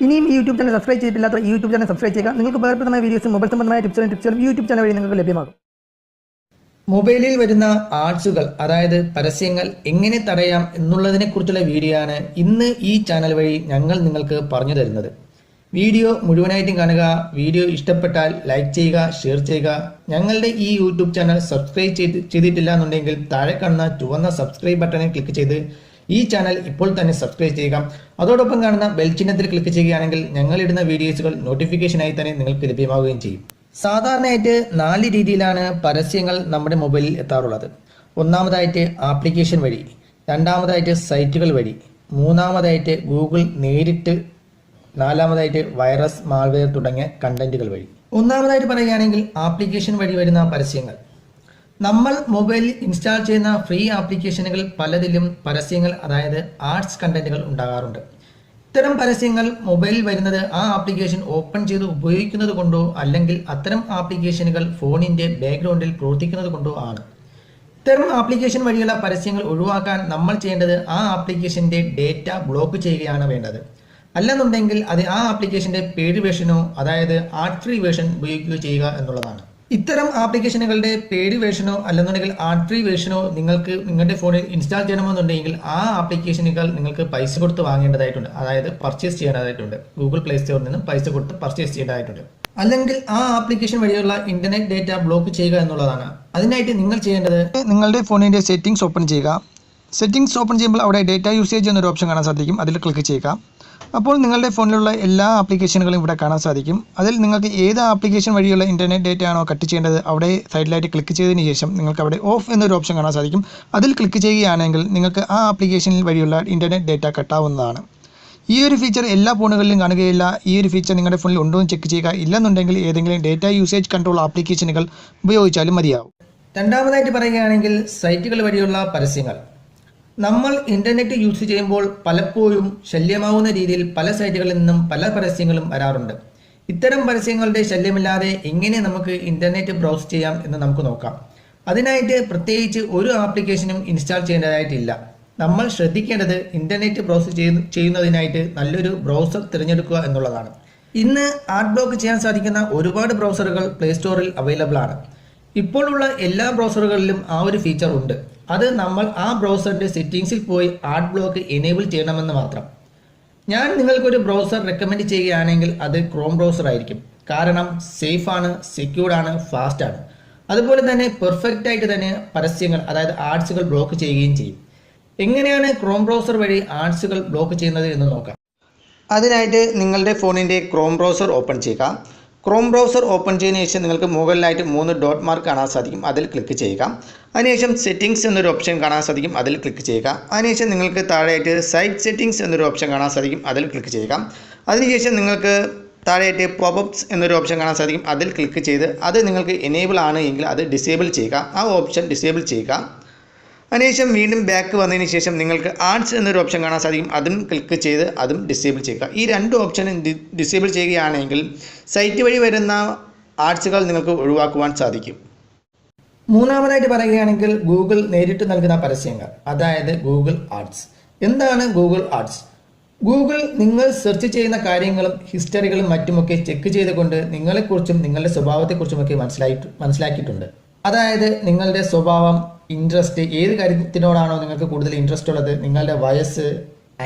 ഇനിയും ഈ YouTube channel subscribe ചെയ്തിട്ടില്ലാത്ത ഈ യൂട്യൂബ് ചാനൽ സബ്സ്ക്രൈബ് ചെയ്യുക. നിങ്ങൾക്ക് ഉപകാരപ്രദമായ വീഡിയോസും മൊബൈൽ സംബന്ധമായ ടിപ്സുകളും യൂട്യൂബ് ചാനൽ വഴി നിങ്ങൾക്ക് ലഭ്യമാകും. മൊബൈലിൽ വരുന്ന ആഡ്സുകൾ അതായത് പരസ്യങ്ങൾ എങ്ങനെ തടയാം എന്നുള്ളതിനെ കുറിച്ചുള്ള വീഡിയോ ആണ് ഇന്ന് ഈ ചാനൽ വഴി ഞങ്ങൾ നിങ്ങൾക്ക് പറഞ്ഞു തരുന്നത്. വീഡിയോ മുഴുവനായിട്ടും കാണുക. വീഡിയോ ഇഷ്ടപ്പെട്ടാൽ ലൈക്ക് ചെയ്യുക, ഷെയർ ചെയ്യുക. ഞങ്ങളുടെ ഈ യൂട്യൂബ് ചാനൽ സബ്സ്ക്രൈബ് ചെയ്തിട്ടില്ല എന്നുണ്ടെങ്കിൽ താഴെ കാണുന്ന ചുവന്ന സബ്സ്ക്രൈബ് ബട്ടണിൽ ക്ലിക്ക് ചെയ്ത് ഈ ചാനൽ ഇപ്പോൾ തന്നെ സബ്സ്ക്രൈബ് ചെയ്യുക. അതോടൊപ്പം കാണുന്ന ബെൽ ചിഹ്നത്തിൽ ക്ലിക്ക് ചെയ്യുകയാണെങ്കിൽ ഞങ്ങളിടുന്ന വീഡിയോസുകൾ നോട്ടിഫിക്കേഷനായി തന്നെ നിങ്ങൾക്ക് ലഭ്യമാവുകയും ചെയ്യും. സാധാരണയായിട്ട് 4 രീതിയിലാണ് പരസ്യങ്ങൾ നമ്മുടെ മൊബൈലിൽ എത്താറുള്ളത്. ഒന്നാമതായിട്ട് ആപ്ലിക്കേഷൻ വഴി, രണ്ടാമതായിട്ട് സൈറ്റുകൾ വഴി, മൂന്നാമതായിട്ട് ഗൂഗിൾ നേരിട്ട്, നാലാമതായിട്ട് വൈറസ്, മാൾവെയർ തുടങ്ങിയ കണ്ടന്റുകൾ വഴി. ഒന്നാമതായിട്ട് പറയുകയാണെങ്കിൽ ആപ്ലിക്കേഷൻ വഴി വരുന്ന പരസ്യങ്ങൾ. നമ്മൾ മൊബൈലിൽ ഇൻസ്റ്റാൾ ചെയ്യുന്ന ഫ്രീ ആപ്ലിക്കേഷനുകൾ പലതിലും പരസ്യങ്ങൾ അതായത് ആഡ്സ് കണ്ടന്റുകൾ ഉണ്ടാകാറുണ്ട്. ഇത്തരം പരസ്യങ്ങൾ മൊബൈലിൽ വരുന്നത് ആ ആപ്ലിക്കേഷൻ ഓപ്പൺ ചെയ്ത് ഉപയോഗിക്കുന്നത് കൊണ്ടോ അല്ലെങ്കിൽ അത്തരം ആപ്ലിക്കേഷനുകൾ ഫോണിന്റെ ബാക്ക്ഗ്രൗണ്ടിൽ പ്രവർത്തിക്കുന്നത് കൊണ്ടോ ആണ്. ഇത്തരം ആപ്ലിക്കേഷൻ വഴിയുള്ള പരസ്യങ്ങൾ ഒഴിവാക്കാൻ നമ്മൾ ചെയ്യേണ്ടത് ആ ആപ്ലിക്കേഷന്റെ ഡേറ്റ ബ്ലോക്ക് ചെയ്യുകയാണ് വേണ്ടത്. അല്ലെന്നുണ്ടെങ്കിൽ അത് ആ ആപ്ലിക്കേഷന്റെ പെയ്ഡ് വേർഷനോ അതായത് ആഡ് ഫ്രീ വേർഷൻ ഉപയോഗിക്കുകയോ ചെയ്യുക എന്നുള്ളതാണ്. ഇത്തരം ആപ്ലിക്കേഷനുകളുടെ പെയ്ഡ് വേർഷനോ അല്ലെന്നുണ്ടെങ്കിൽ ആഡ് ഫ്രീ വേർഷനോ നിങ്ങൾക്ക് നിങ്ങളുടെ ഫോണിൽ ഇൻസ്റ്റാൾ ചെയ്യണമെന്നുണ്ടെങ്കിൽ ആ ആപ്ലിക്കേഷനുകൾ നിങ്ങൾക്ക് പൈസ കൊടുത്ത് വാങ്ങേണ്ടതായിട്ടുണ്ട്, അതായത് പർച്ചേസ് ചെയ്യേണ്ടതായിട്ടുണ്ട്. ഗൂഗിൾ പ്ലേ സ്റ്റോറിൽ നിന്നും പൈസ കൊടുത്ത് പർച്ചേസ് ചെയ്യേണ്ടതായിട്ടുണ്ട്. അല്ലെങ്കിൽ ആ ആപ്ലിക്കേഷൻ വഴിയുള്ള ഇന്റർനെറ്റ് ഡേറ്റ ബ്ലോക്ക് ചെയ്യുക എന്നുള്ളതാണ്. അതിനായിട്ട് നിങ്ങൾ ചെയ്യേണ്ടത് നിങ്ങളുടെ ഫോണിന്റെ സെറ്റിംഗ്സ് ഓപ്പൺ ചെയ്യുക. സെറ്റിംഗ്സ് ഓപ്പൺ ചെയ്യുമ്പോൾ അവിടെ ഡേറ്റ യൂസേജ് എന്നൊരു ഓപ്ഷൻ കാണാൻ സാധിക്കും. അതിൽ ക്ലിക്ക് ചെയ്യുക. അപ്പോൾ നിങ്ങളുടെ ഫോണിലുള്ള എല്ലാ ആപ്ലിക്കേഷനുകളും ഇവിടെ കാണാൻ സാധിക്കും. അതിൽ നിങ്ങൾക്ക് ഏത് ആപ്ലിക്കേഷൻ വഴിയുള്ള ഇൻ്റർനെറ്റ് ഡേറ്റ ആണോ കട്ട് ചെയ്യേണ്ടത് അവിടെ സൈഡിലായിട്ട് ക്ലിക്ക് ചെയ്തതിന് ശേഷം നിങ്ങൾക്ക് അവിടെ ഓഫ് എന്നൊരു ഓപ്ഷൻ കാണാൻ സാധിക്കും. അതിൽ ക്ലിക്ക് ചെയ്യുകയാണെങ്കിൽ നിങ്ങൾക്ക് ആ ആപ്ലിക്കേഷനിൽ വഴിയുള്ള ഇൻ്റർനെറ്റ് ഡേറ്റ കട്ടാവുന്നതാണ്. ഈ ഒരു ഫീച്ചർ എല്ലാ ഫോണുകളിലും കാണുകയില്ല. ഈ ഒരു ഫീച്ചർ നിങ്ങളുടെ ഫോണിൽ ഉണ്ടോ എന്ന് ചെക്ക് ചെയ്യുക. ഇല്ലെന്നുണ്ടെങ്കിൽ ഏതെങ്കിലും ഡേറ്റ യൂസേജ് കൺട്രോൾ ആപ്ലിക്കേഷനുകൾ ഉപയോഗിച്ചാലും മതിയാവും. രണ്ടാമതായിട്ട് പറയുകയാണെങ്കിൽ സൈറ്റുകൾ വഴിയുള്ള പരസ്യങ്ങൾ. നമ്മൾ ഇന്റർനെറ്റ് യൂസ് ചെയ്യുമ്പോൾ പലപ്പോഴും ശല്യമാവുന്ന രീതിയിൽ പല സൈറ്റുകളിൽ നിന്നും പല പരസ്യങ്ങളും വരാറുണ്ട്. ഇത്തരം പരസ്യങ്ങളുടെ ശല്യമില്ലാതെ എങ്ങനെ നമുക്ക് ഇന്റർനെറ്റ് ബ്രൗസ് ചെയ്യാം എന്ന് നമുക്ക് നോക്കാം. അതിനായിട്ട് പ്രത്യേകിച്ച് ഒരു ആപ്ലിക്കേഷനും ഇൻസ്റ്റാൾ ചെയ്യേണ്ടതായിട്ടില്ല. നമ്മൾ ശ്രദ്ധിക്കേണ്ടത് ഇന്റർനെറ്റ് ബ്രൗസ് ചെയ്യുന്നതിനായിട്ട് നല്ലൊരു ബ്രൗസർ തിരഞ്ഞെടുക്കുക എന്നുള്ളതാണ്. ഇന്ന് ആഡ് ബ്ലോക്ക് ചെയ്യാൻ സാധിക്കുന്ന ഒരുപാട് ബ്രൗസറുകൾ പ്ലേ സ്റ്റോറിൽ അവൈലബിൾ ആണ്. ഇപ്പോഴുള്ള എല്ലാ ബ്രൗസറുകളിലും ആ ഒരു ഫീച്ചർ ഉണ്ട്. അത് നമ്മൾ ആ ബ്രൗസറിന്റെ സെറ്റിംഗ്സിൽ പോയി ആഡ് ബ്ലോക്ക് എനേബിൾ ചെയ്യണമെന്ന് മാത്രം. ഞാൻ നിങ്ങൾക്കൊരു ബ്രൗസർ റെക്കമെൻഡ് ചെയ്യുകയാണെങ്കിൽ അത് ക്രോം ബ്രൗസർ ആയിരിക്കും. കാരണം സേഫ് ആണ്, സെക്യൂർഡ് ആണ്, ഫാസ്റ്റ് ആണ്. അതുപോലെ തന്നെ പെർഫെക്റ്റ് ആയിട്ട് തന്നെ പരസ്യങ്ങൾ അതായത് ആഡ്സുകൾ ബ്ലോക്ക് ചെയ്യുകയും ചെയ്യും. എങ്ങനെയാണ് ക്രോം ബ്രൗസർ വഴി ആഡ്സുകൾ ബ്ലോക്ക് ചെയ്യുന്നത് എന്ന് നോക്കാം. അതിനായിട്ട് നിങ്ങളുടെ ഫോണിൻ്റെ ക്രോം ബ്രൗസർ ഓപ്പൺ ചെയ്യുക. ക്രോം ബ്രൗസർ ഓപ്പൺ ചെയ്തതിനു ശേഷം നിങ്ങൾക്ക് മുകളിലായിട്ട് 3 ഡോട്ട് മാർക്ക് കാണാൻ സാധിക്കും. അതിൽ ക്ലിക്ക് ചെയ്യുക. അതിനുശേഷം സെറ്റിംഗ്സ് എന്നൊരു ഓപ്ഷൻ കാണാൻ സാധിക്കും. അതിൽ ക്ലിക്ക് ചെയ്യുക. അതിനുശേഷം നിങ്ങൾക്ക് താഴെയായിട്ട് സൈറ്റ് സെറ്റിംഗ്സ് എന്നൊരു ഓപ്ഷൻ കാണാൻ സാധിക്കും. അതിൽ ക്ലിക്ക് ചെയ്യുക. അതിനുശേഷം നിങ്ങൾക്ക് താഴെയായിട്ട് പോപ്പപ്സ് എന്നൊരു ഓപ്ഷൻ കാണാൻ സാധിക്കും. അതിൽ ക്ലിക്ക് ചെയ്ത് അത് നിങ്ങൾക്ക് എനേബിൾ ആണ് എങ്കിൽ അത് ഡിസേബിൾ ചെയ്യുക. ആ ഓപ്ഷൻ ഡിസേബിൾ ചെയ്യുക. അതിനുശേഷം വീണ്ടും ബാക്ക് വന്നതിന് ശേഷം നിങ്ങൾക്ക് ആഡ്സ് എന്നൊരു ഓപ്ഷൻ കാണാൻ സാധിക്കും. അതും ക്ലിക്ക് ചെയ്ത് അതും ഡിസേബിൾ ചെയ്യുക. ഈ 2 ഓപ്ഷനും ഡിസേബിൾ ചെയ്യുകയാണെങ്കിൽ സൈറ്റ് വഴി വരുന്ന ആഡ്സുകൾ നിങ്ങൾക്ക് ഒഴിവാക്കുവാൻ സാധിക്കും. മൂന്നാമതായിട്ട് പറയുകയാണെങ്കിൽ ഗൂഗിൾ നേരിട്ട് നൽകുന്ന പരസ്യങ്ങൾ അതായത് ഗൂഗിൾ ആഡ്സ്. എന്താണ് ഗൂഗിൾ ആഡ്സ്? ഗൂഗിൾ നിങ്ങൾ സെർച്ച് ചെയ്യുന്ന കാര്യങ്ങളും ഹിസ്റ്ററികളും മറ്റുമൊക്കെ ചെക്ക് ചെയ്തുകൊണ്ട് നിങ്ങളെക്കുറിച്ചും നിങ്ങളുടെ സ്വഭാവത്തെക്കുറിച്ചുമൊക്കെ മനസ്സിലാക്കിയിട്ടുണ്ട്. അതായത് നിങ്ങളുടെ സ്വഭാവം, ഇൻട്രസ്റ്റ്, ഏത് കാര്യത്തിനോടാണോ നിങ്ങൾക്ക് കൂടുതൽ ഇൻട്രസ്റ്റ് ഉള്ളത്, നിങ്ങളുടെ വയസ്സ്,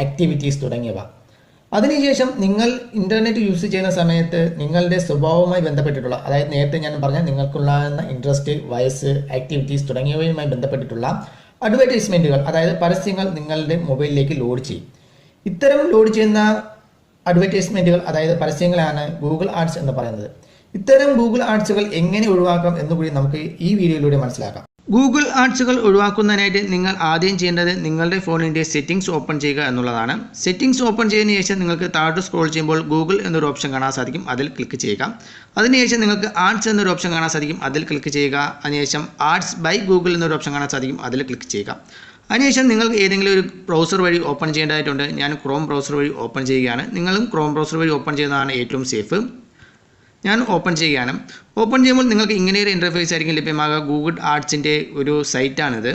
ആക്ടിവിറ്റീസ് തുടങ്ങിയവ. അതിനുശേഷം നിങ്ങൾ ഇന്റർനെറ്റ് യൂസ് ചെയ്യുന്ന സമയത്ത് നിങ്ങളുടെ സ്വഭാവവുമായി ബന്ധപ്പെട്ടിട്ടുള്ള അതായത് നേരത്തെ ഞാൻ പറഞ്ഞ നിങ്ങൾക്കുണ്ടാകുന്ന ഇൻട്രസ്റ്റ്, വയസ്സ്, ആക്ടിവിറ്റീസ് തുടങ്ങിയവയുമായി ബന്ധപ്പെട്ടിട്ടുള്ള അഡ്വർടൈസ്മെന്റുകൾ അതായത് പരസ്യങ്ങൾ നിങ്ങളുടെ മൊബൈലിലേക്ക് ലോഡ് ചെയ്യും. ഇത്തരം ലോഡ് ചെയ്യുന്ന അഡ്വർടൈസ്മെന്റുകൾ അതായത് പരസ്യങ്ങളാണ് ഗൂഗിൾ ആഡ്സ് എന്ന് പറയുന്നത്. ഇത്തരം ഗൂഗിൾ ആഡ്സുകൾ എങ്ങനെ ഒഴിവാക്കാം എന്നുകൂടി നമുക്ക് ഈ വീഡിയോയിലൂടെ മനസ്സിലാക്കാം. ഗൂഗിൾ ആഡ്സുകൾ ഒഴിവാക്കുന്നതിനായിട്ട് നിങ്ങൾ ആദ്യം ചെയ്യേണ്ടത് നിങ്ങളുടെ ഫോണിൻ്റെ സെറ്റിംഗ്സ് ഓപ്പൺ ചെയ്യുക എന്നുള്ളതാണ്. സെറ്റിംഗ്സ് ഓപ്പൺ ചെയ്തതിന് ശേഷം നിങ്ങൾക്ക് താഴോട്ട് സ്ക്രോൾ ചെയ്യുമ്പോൾ ഗൂഗിൾ എന്നൊരു ഓപ്ഷൻ കാണാൻ സാധിക്കും. അതിൽ ക്ലിക്ക് ചെയ്യുക. അതിനുശേഷം നിങ്ങൾക്ക് ആഡ്സ് എന്നൊരു ഓപ്ഷൻ കാണാൻ സാധിക്കും. അതിൽ ക്ലിക്ക് ചെയ്യുക. അതിനുശേഷം ആഡ്സ് ബൈ ഗൂഗിൾ എന്നൊരു ഓപ്ഷൻ കാണാൻ സാധിക്കും. അതിൽ ക്ലിക്ക് ചെയ്യുക. അതിനുശേഷം നിങ്ങൾക്ക് ഏതെങ്കിലും ഒരു ബ്രൗസർ വഴി ഓപ്പൺ ചെയ്യേണ്ടതായിട്ടുണ്ട്. ഞാൻ ക്രോം ബ്രൗസർ വഴി ഓപ്പൺ ചെയ്യുകയാണ്. നിങ്ങളും ക്രോം ബ്രൗസർ വഴി ഓപ്പൺ ചെയ്യുന്നതാണ് ഏറ്റവും സേഫ്. ഞാൻ ഓപ്പൺ ചെയ്യുകയാണ്. ഓപ്പൺ ചെയ്യുമ്പോൾ നിങ്ങൾക്ക് ഇങ്ങനെയൊരു ഇൻ്റർഫേസ് ആയിരിക്കും ലഭ്യമാകുക. ഗൂഗിൾ ആർട്സിൻ്റെ ഒരു സൈറ്റാണിത്.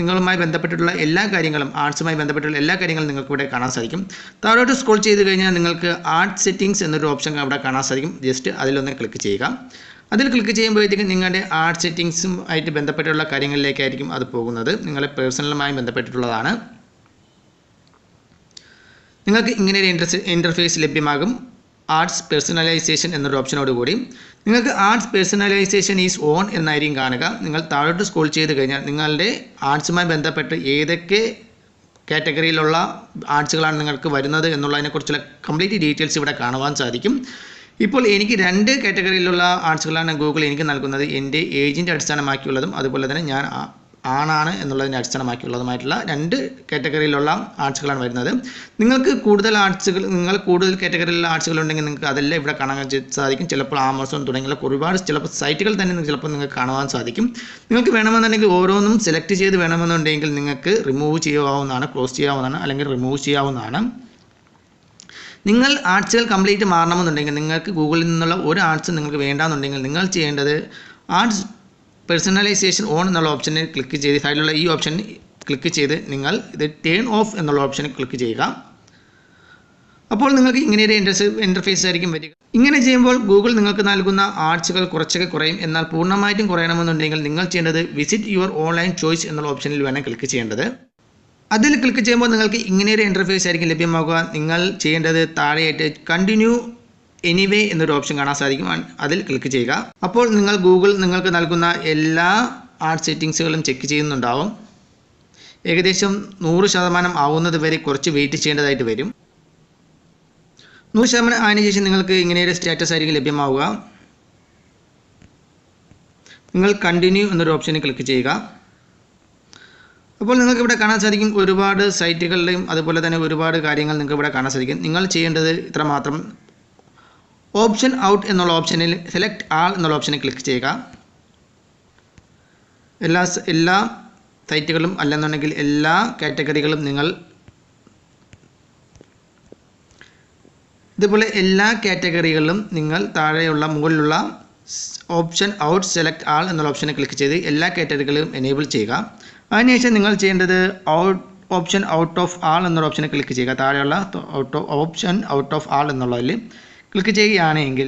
നിങ്ങളുമായി ബന്ധപ്പെട്ടിട്ടുള്ള എല്ലാ കാര്യങ്ങളും, ആർട്സുമായി ബന്ധപ്പെട്ടുള്ള എല്ലാ കാര്യങ്ങളും നിങ്ങൾക്ക് ഇവിടെ കാണാൻ സാധിക്കും. താഴോട്ട് സ്ക്രോൾ ചെയ്ത് കഴിഞ്ഞാൽ നിങ്ങൾക്ക് ആർട്ട് സെറ്റിംഗ്സ് എന്നൊരു ഓപ്ഷൻ അവിടെ കാണാൻ സാധിക്കും. ജസ്റ്റ് അതിലൊന്ന് ക്ലിക്ക് ചെയ്യുക. അതിൽ ക്ലിക്ക് ചെയ്യുമ്പോഴത്തേക്കും നിങ്ങളുടെ ആർട്ട് സെറ്റിംഗ്സും ആയിട്ട് ബന്ധപ്പെട്ടുള്ള കാര്യങ്ങളിലേക്കായിരിക്കും അത് പോകുന്നത്. നിങ്ങളെ പേഴ്സണലുമായി ബന്ധപ്പെട്ടിട്ടുള്ളതാണ്. നിങ്ങൾക്ക് ഇങ്ങനെ ഒരു ഇൻ്റർഫേസ് ലഭ്യമാകും. ആർട്സ് പേഴ്സണലൈസേഷൻ എന്നൊരു ഓപ്ഷനോടുകൂടി നിങ്ങൾക്ക് ആർട്സ് പേഴ്സണലൈസേഷൻ ഈസ് ഓൺ എന്നായിരിക്കും കാണുക. നിങ്ങൾ താഴോട്ട് സ്ക്രോൾ ചെയ്ത് കഴിഞ്ഞാൽ നിങ്ങളുടെ ആർട്സുമായി ബന്ധപ്പെട്ട് ഏതൊക്കെ കാറ്റഗറിയിലുള്ള ആർട്സുകളാണ് നിങ്ങൾക്ക് വരുന്നത് എന്നുള്ളതിനെക്കുറിച്ചുള്ള കംപ്ലീറ്റ് ഡീറ്റെയിൽസ് ഇവിടെ കാണുവാൻ സാധിക്കും. ഇപ്പോൾ എനിക്ക് 2 കാറ്റഗറിയിലുള്ള ആർട്സുകളാണ് ഗൂഗിൾ എനിക്ക് നൽകുന്നത്. എൻ്റെ ഏജിൻ്റെ അടിസ്ഥാനമാക്കിയുള്ളതും അതുപോലെ തന്നെ ഞാൻ ആണാണ് എന്നുള്ളതിനെ അടിസ്ഥാനമാക്കിയുള്ളതുമായിട്ടുള്ള 2 കാറ്റഗറിയിലുള്ള ആർട്സുകളാണ് വരുന്നത്. നിങ്ങൾക്ക് കൂടുതൽ കാറ്റഗറിയിലുള്ള ആർട്സുകൾ ഉണ്ടെങ്കിൽ നിങ്ങൾക്ക് അതെല്ലാം ഇവിടെ കാണാൻ സാധിക്കും. ചിലപ്പോൾ ആമസോൺ തുടങ്ങിയുള്ള ഒരുപാട് ചിലപ്പോൾ സൈറ്റുകൾ തന്നെ ചിലപ്പോൾ നിങ്ങൾക്ക് കാണുവാൻ സാധിക്കും. നിങ്ങൾക്ക് വേണമെന്നുണ്ടെങ്കിൽ ഓരോന്നും സെലക്ട് ചെയ്ത് വേണമെന്നുണ്ടെങ്കിൽ നിങ്ങൾക്ക് റിമൂവ് ചെയ്യാവുന്നതാണ്, ക്ലോസ് ചെയ്യാവുന്നതാണ്, അല്ലെങ്കിൽ റിമൂവ് ചെയ്യാവുന്നതാണ്. നിങ്ങൾ ആർട്സുകൾ കംപ്ലീറ്റ് മാറണമെന്നുണ്ടെങ്കിൽ, നിങ്ങൾക്ക് ഗൂഗിളിൽ നിന്നുള്ള ഒരു ആർട്സ് നിങ്ങൾക്ക് വേണ്ടാന്നുണ്ടെങ്കിൽ നിങ്ങൾ ചെയ്യേണ്ടത് ആർട്സ് പേഴ്സണലൈസേഷൻ ഓൺ എന്നുള്ള ഓപ്ഷനിൽ ക്ലിക്ക് ചെയ്ത് സൈഡിലുള്ള ഈ ഓപ്ഷൻ ക്ലിക്ക് ചെയ്ത് നിങ്ങൾ ഇത് ടേൺ ഓഫ് എന്നുള്ള ഓപ്ഷനിൽ ക്ലിക്ക് ചെയ്യുക. അപ്പോൾ നിങ്ങൾക്ക് ഇങ്ങനെയൊരു ഇൻ്റർഫേസ് ആയിരിക്കും വരിക. ഇങ്ങനെ ചെയ്യുമ്പോൾ ഗൂഗിൾ നിങ്ങൾക്ക് നൽകുന്ന ആർട്സുകൾ കുറച്ചൊക്കെ കുറയും. എന്നാൽ പൂർണ്ണമായിട്ടും കുറയണമെന്നുണ്ടെങ്കിൽ നിങ്ങൾ ചെയ്യേണ്ടത് വിസിറ്റ് യുവർ ഓൺലൈൻ ചോയ്സ് എന്നുള്ള ഓപ്ഷനിൽ വേണം ക്ലിക്ക് ചെയ്യേണ്ടത്. അതിൽ ക്ലിക്ക് ചെയ്യുമ്പോൾ നിങ്ങൾക്ക് ഇങ്ങനെയൊരു ഇൻ്റർഫേസ് ആയിരിക്കും ലഭ്യമാകുക. നിങ്ങൾ ചെയ്യേണ്ടത് താഴെയായിട്ട് കണ്ടിന്യൂ എനിവേ എന്നൊരു ഓപ്ഷൻ കാണാൻ സാധിക്കും. അതിൽ ക്ലിക്ക് ചെയ്യുക. അപ്പോൾ ഗൂഗിൾ നിങ്ങൾക്ക് നൽകുന്ന എല്ലാ ആർട്ട് സെറ്റിങ്സുകളും ചെക്ക് ചെയ്യുന്നുണ്ടാവും. ഏകദേശം 100% ആവുന്നത് വരെ കുറച്ച് വെയിറ്റ് ചെയ്യേണ്ടതായിട്ട് വരും. 100% ആയതിനു ശേഷം നിങ്ങൾക്ക് ഇങ്ങനെയൊരു സ്റ്റാറ്റസ് ആയിരിക്കും ലഭ്യമാവുക. നിങ്ങൾ കണ്ടിന്യൂ എന്നൊരു ഓപ്ഷനിൽ ക്ലിക്ക് ചെയ്യുക. അപ്പോൾ നിങ്ങൾക്ക് ഇവിടെ കാണാൻ സാധിക്കും ഒരുപാട് സൈറ്റുകളുടെയും അതുപോലെ തന്നെ ഒരുപാട് കാര്യങ്ങൾ നിങ്ങൾക്ക് ഇവിടെ കാണാൻ സാധിക്കും. നിങ്ങൾ ചെയ്യേണ്ടത് ഇത്രമാത്രം. ഓപ്ഷൻ ഔട്ട് എന്നുള്ള ഓപ്ഷനിൽ സെലക്ട് ആൾ എന്നുള്ള ഓപ്ഷനിൽ ക്ലിക്ക് ചെയ്യുക. എല്ലാ സൈറ്റുകളും അല്ലെന്നുണ്ടെങ്കിൽ എല്ലാ കാറ്റഗറികളും നിങ്ങൾ ഇതുപോലെ എല്ലാ കാറ്റഗറികളിലും നിങ്ങൾ താഴെയുള്ള മുകളിലുള്ള ഓപ്ഷൻ ഔട്ട് സെലക്ട് ആൾ എന്നുള്ള ഓപ്ഷനിൽ ക്ലിക്ക് ചെയ്ത് എല്ലാ കാറ്റഗറികളും എനേബിൾ ചെയ്യുക. അതിനുശേഷം നിങ്ങൾ ചെയ്യേണ്ടത് ഓപ്ഷൻ ഔട്ട് ഓഫ് ആൾ എന്നുള്ള ഓപ്ഷനിൽ ക്ലിക്ക് ചെയ്യുക. താഴെയുള്ള ഓപ്ഷൻ ഔട്ട് ഓഫ് ആൾ എന്നുള്ളതിൽ ക്ലിക്ക് ചെയ്യുകയാണെങ്കിൽ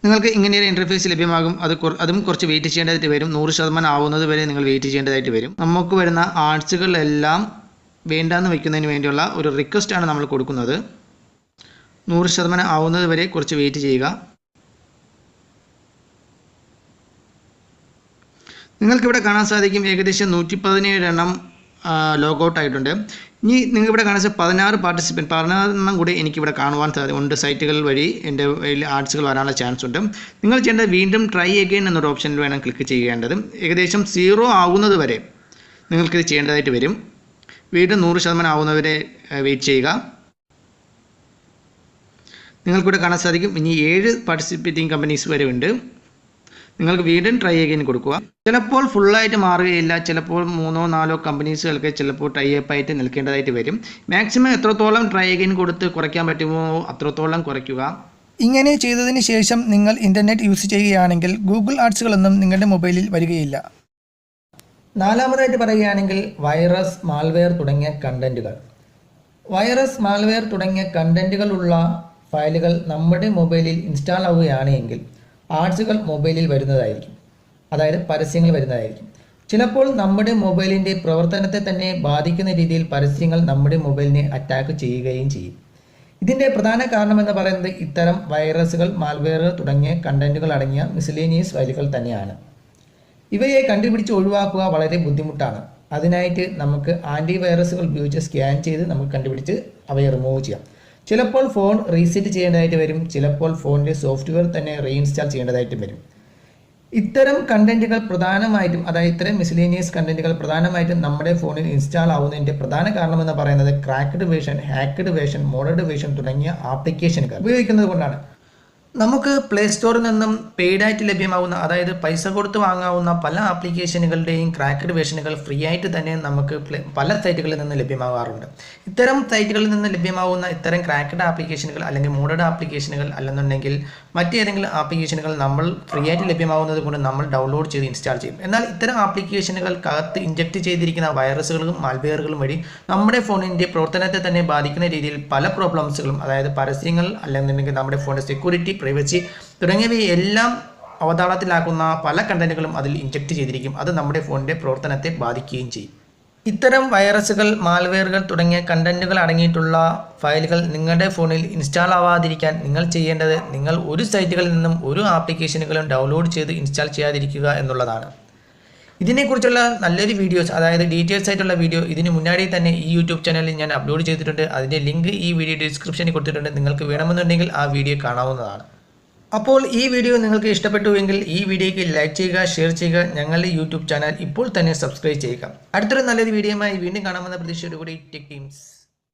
നിങ്ങൾക്ക് ഇങ്ങനെയൊരു ഇൻ്റർഫേസ് ലഭ്യമാകും. അതും കുറച്ച് വെയിറ്റ് ചെയ്യേണ്ടതായിട്ട് വരും. 100% ആവുന്നത് വരെ നിങ്ങൾ വെയിറ്റ് ചെയ്യേണ്ടതായിട്ട് വരും. നമുക്ക് വരുന്ന ആർട്സുകളെല്ലാം വേണ്ടാന്ന് വയ്ക്കുന്നതിന് വേണ്ടിയുള്ള ഒരു റിക്വസ്റ്റാണ് നമ്മൾ കൊടുക്കുന്നത്. 100% ആവുന്നത് വരെ കുറച്ച് വെയിറ്റ് ചെയ്യുക. നിങ്ങൾക്കിവിടെ കാണാൻ സാധിക്കും ഏകദേശം 117 എണ്ണം ലോഗൗട്ട് ആയിട്ടുണ്ട്. ഇനി നിങ്ങൾക്കിവിടെ കാണാൻ 16 പാർട്ടിസിപ്പൻറ്റ് 16 കൂടി എനിക്കിവിടെ കാണുവാൻ ഉണ്ട്. സൈറ്റുകൾ വഴി എൻ്റെ ആർട്സുകൾ വരാനുള്ള ചാൻസ് ഉണ്ട്. നിങ്ങൾ ചെയ്യേണ്ടത് വീണ്ടും ട്രൈ അഗെയിൻ എന്നൊരു ഓപ്ഷനിൽ വേണം ക്ലിക്ക് ചെയ്യേണ്ടത്. ഏകദേശം 0 ആവുന്നത് വരെ നിങ്ങൾക്കിത് ചെയ്യേണ്ടതായിട്ട് വരും. വീണ്ടും 100% ആവുന്നവരെ വെയിറ്റ് ചെയ്യുക. നിങ്ങൾക്കിവിടെ കാണാൻ സാധിക്കും ഇനി 7 പാർട്ടിസിപ്പേറ്റിംഗ് കമ്പനീസ് വരെ ഉണ്ട്. നിങ്ങൾക്ക് വീണ്ടും ട്രൈ അഗെയിൻ കൊടുക്കുക. ചിലപ്പോൾ ഫുള്ളായിട്ട് മാറുകയില്ല. ചിലപ്പോൾ 3-4 കമ്പനീസുകൾക്ക് ചിലപ്പോൾ ട്രൈ ആയിട്ട് നിൽക്കേണ്ടതായിട്ട് വരും. മാക്സിമം എത്രത്തോളം ട്രൈ അഗെയിൻ കൊടുത്ത് കുറയ്ക്കാൻ പറ്റുമോ അത്രത്തോളം കുറയ്ക്കുക. ഇങ്ങനെ ചെയ്തതിന് ശേഷം നിങ്ങൾ ഇൻ്റർനെറ്റ് യൂസ് ചെയ്യുകയാണെങ്കിൽ ഗൂഗിൾ ആർട്സുകളൊന്നും നിങ്ങളുടെ മൊബൈലിൽ വരികയില്ല. നാലാമതായിട്ട് പറയുകയാണെങ്കിൽ വൈറസ്, മാൽവെയർ തുടങ്ങിയ കണ്ടന്റുകൾ. വൈറസ്, മാൽവെയർ തുടങ്ങിയ കണ്ടന്റുകളുള്ള ഫയലുകൾ നമ്മുടെ മൊബൈലിൽ ഇൻസ്റ്റാൾ ആവുകയാണെങ്കിൽ ആർട്സുകൾ മൊബൈലിൽ വരുന്നതായിരിക്കും. അതായത് പരസ്യങ്ങൾ വരുന്നതായിരിക്കും. ചിലപ്പോൾ നമ്മുടെ മൊബൈലിൻ്റെ പ്രവർത്തനത്തെ തന്നെ ബാധിക്കുന്ന രീതിയിൽ പരസ്യങ്ങൾ നമ്മുടെ മൊബൈലിനെ അറ്റാക്ക് ചെയ്യുകയും ചെയ്യും. ഇതിൻ്റെ പ്രധാന കാരണം എന്ന് പറയുന്നത് ഇത്തരം വൈറസുകൾ, മാൽവെയർ തുടങ്ങിയ കണ്ടന്റുകൾ അടങ്ങിയ മിസ്ലേനിയസ് ഫയലുകൾ തന്നെയാണ്. ഇവയെ കണ്ടുപിടിച്ച് ഒഴിവാക്കുക വളരെ ബുദ്ധിമുട്ടാണ്. അതിനായിട്ട് നമുക്ക് ആൻറ്റിവൈറസുകൾ ഉപയോഗിച്ച് സ്കാൻ ചെയ്ത് നമുക്ക് കണ്ടുപിടിച്ച് അവയെ റിമൂവ് ചെയ്യാം. ചിലപ്പോൾ ഫോൺ റീസെറ്റ് ചെയ്യേണ്ടതായിട്ട് വരും. ചിലപ്പോൾ ഫോണിൻ്റെ സോഫ്റ്റ്വെയർ തന്നെ റീഇൻസ്റ്റാൾ ചെയ്യേണ്ടതായിട്ട് വരും. ഇത്തരം കണ്ടന്റുകൾ പ്രധാനമായിട്ടും, അതായത് ഇത്തരം മിസ്ലേനിയസ് കണ്ടന്റുകൾ പ്രധാനമായിട്ടും നമ്മുടെ ഫോണിൽ ഇൻസ്റ്റാൾ ആവുന്നതിൻ്റെ പ്രധാന കാരണം എന്ന് പറയുന്നത് cracked version, hacked version, മോഡഡ് version തുടങ്ങിയ ആപ്ലിക്കേഷനുകൾ ഉപയോഗിക്കുന്നത് കൊണ്ടാണ്. നമുക്ക് പ്ലേ സ്റ്റോറിൽ നിന്നും പെയ്ഡായിട്ട് ലഭ്യമാകുന്ന, അതായത് പൈസ കൊടുത്ത് വാങ്ങാവുന്ന പല ആപ്ലിക്കേഷനുകളുടെയും ക്രാക്കഡ് വേർഷനുകൾ ഫ്രീ ആയിട്ട് തന്നെ നമുക്ക് പല സൈറ്റുകളിൽ നിന്ന് ലഭ്യമാകാറുണ്ട്. ഇത്തരം സൈറ്റുകളിൽ നിന്ന് ലഭ്യമാകുന്ന ഇത്തരം ക്രാക്കഡ് ആപ്ലിക്കേഷനുകൾ അല്ലെങ്കിൽ മോഡഡ് ആപ്ലിക്കേഷനുകൾ അല്ലെന്നുണ്ടെങ്കിൽ മറ്റേതെങ്കിലും ആപ്ലിക്കേഷനുകൾ നമ്മൾ ഫ്രീ ആയിട്ട് ലഭ്യമാകുന്നത് കൊണ്ട് നമ്മൾ ഡൗൺലോഡ് ചെയ്ത് ഇൻസ്റ്റാൾ ചെയ്യും. എന്നാൽ ഇത്തരം ആപ്ലിക്കേഷനുകൾക്കകത്ത് ഇൻജക്റ്റ് ചെയ്തിരിക്കുന്ന വൈറസുകളും മാൽവെയറുകളും വഴി നമ്മുടെ ഫോണിൻ്റെ പ്രവർത്തനത്തെ തന്നെ ബാധിക്കുന്ന രീതിയിൽ പല പ്രോബ്ലംസുകളും, അതായത് പരസ്യങ്ങൾ അല്ലെന്നുണ്ടെങ്കിൽ നമ്മുടെ ഫോണിൻ്റെ സെക്യൂരിറ്റി, പ്രൈവസി തുടങ്ങിയവയെല്ലാം അവതാളത്തിലാക്കുന്ന പല കണ്ടന്റുകളും അതിൽ ഇൻജക്റ്റ് ചെയ്തിരിക്കും. അത് നമ്മുടെ ഫോണിൻ്റെ പ്രവർത്തനത്തെ ബാധിക്കുകയും ചെയ്യും. ഇത്തരം വൈറസുകൾ, മാൽവെയറുകൾ തുടങ്ങിയ കണ്ടന്റുകൾ അടങ്ങിയിട്ടുള്ള ഫയലുകൾ നിങ്ങളുടെ ഫോണിൽ ഇൻസ്റ്റാൾ ആവാതിരിക്കാൻ നിങ്ങൾ ചെയ്യേണ്ടത്, നിങ്ങൾ ഒരു സൈറ്റുകളിൽ നിന്നും ഒരു ആപ്ലിക്കേഷനുകളും ഡൗൺലോഡ് ചെയ്ത് ഇൻസ്റ്റാൾ ചെയ്യാതിരിക്കുക എന്നുള്ളതാണ്. ഇതിനെക്കുറിച്ചുള്ള നല്ലൊരു വീഡിയോസ്, അതായത് ഡീറ്റെയിൽസ് ആയിട്ടുള്ള വീഡിയോ ഇതിന് മുന്നാടി തന്നെ ഈ യൂട്യൂബ് ചാനലിൽ ഞാൻ അപ്ലോഡ് ചെയ്തിട്ടുണ്ട്. അതിൻ്റെ ലിങ്ക് ഈ വീഡിയോ ഡിസ്ക്രിപ്ഷനിൽ കൊടുത്തിട്ടുണ്ട്. നിങ്ങൾക്ക് വേണമെന്നുണ്ടെങ്കിൽ ആ വീഡിയോ കാണാവുന്നതാണ്. അപ്പോൾ ഈ വീഡിയോ നിങ്ങൾക്ക് ഇഷ്ടപ്പെട്ടുവെങ്കിൽ ഈ വീഡിയോയ്ക്ക് ലൈക്ക് ചെയ്യുക, ഷെയർ ചെയ്യുക. ഞങ്ങളുടെ യൂട്യൂബ് ചാനൽ ഇപ്പോൾ തന്നെ സബ്സ്ക്രൈബ് ചെയ്യുക. അടുത്തൊരു നല്ലൊരു വീഡിയോയുമായി വീണ്ടും കാണാമെന്ന പ്രതീക്ഷയോടുകൂടി ടെക് ടീംസ്.